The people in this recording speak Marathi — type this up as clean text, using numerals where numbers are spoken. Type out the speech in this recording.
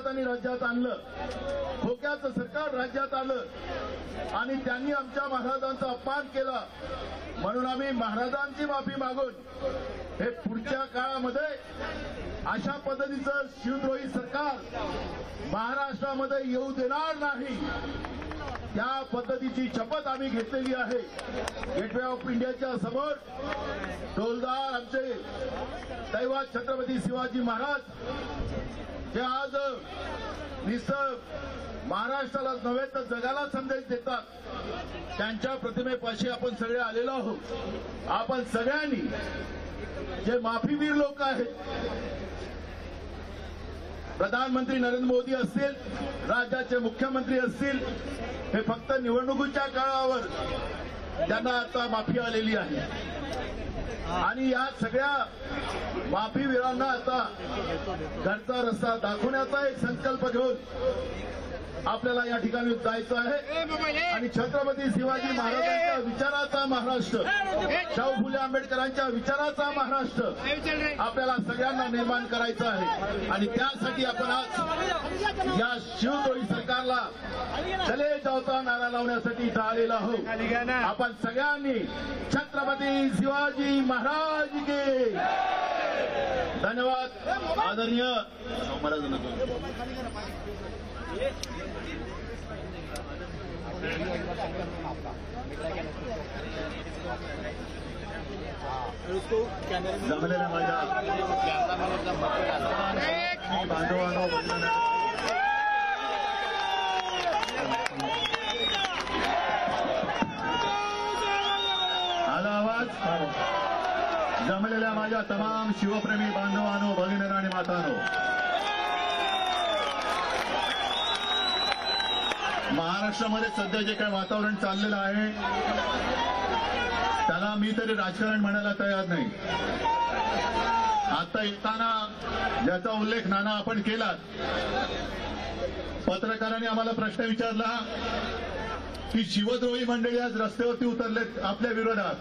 हाताने राज्यात आणलं, खोक्याचं सरकार राज्यात आलं आणि त्यांनी आमच्या महाराजांचा अपमान केला, म्हणून आम्ही महाराजांची माफी मागून हे पुढच्या काळामध्ये अशा पद्धतीचं शिवद्रोही सरकार महाराष्ट्रामध्ये येऊ देणार नाही, त्या पद्धतीची शपथ आम्ही घेतलेली आहे। गेटवे ऑफ इंडियाच्या समोर डोलदार आमचे दैवत छत्रपती शिवाजी महाराज जे आज निसर्ग महाराष्ट्रालाच नव्हे तर जगाला संदेश देतात, त्यांच्या प्रतिमेपाशी आपण सगळे आलेलो आहोत। आपण सगळ्यांनी जे माफीवीर लोक आहेत, प्रधानमंत्री नरेंद्र मोदी असतील, राज्याचे मुख्यमंत्री असतील, हे फक्त निवडणुकीच्या काळावर त्यांना आता माफी आलेली आहे आणि या सगळ्या माफीवीरांना आता घरचा रस्ता दाखवण्याचा एक संकल्प घेऊन आपल्याला या ठिकाणी जायचं आहे आणि छत्रपती शिवाजी महाराजांच्या विचाराचा महाराष्ट्र, शाहू फुले आंबेडकरांच्या विचाराचा महाराष्ट्र आपल्याला सगळ्यांना निर्माण करायचा आहे आणि त्यासाठी आपण आज या शिवद्रोही सरकारला चले जावचा नारा लावण्यासाठी इथं आलेलो आहोत। आपण सगळ्यांनी छत्रपती शिवाजी महाराज की धन्यवाद। आदरणीय जमलेल्या माझ्या बांधवांनो, आला आवाज? जमलेल्या माझ्या तमाम शिवप्रेमी बांधवांनो, भगिनींनो आणि मातांनो, महाराष्ट्रामध्ये सध्या जे काही वातावरण चाललेलं आहे त्याला मी तरी राजकारण म्हणायला तयार नाही। आता येताना ज्याचा उल्लेख नाना आपण केला, पत्रकारांनी आम्हाला प्रश्न विचारला की शिवद्रोही मंडळी आज रस्त्यावरती उतरलेत आपल्या विरोधात।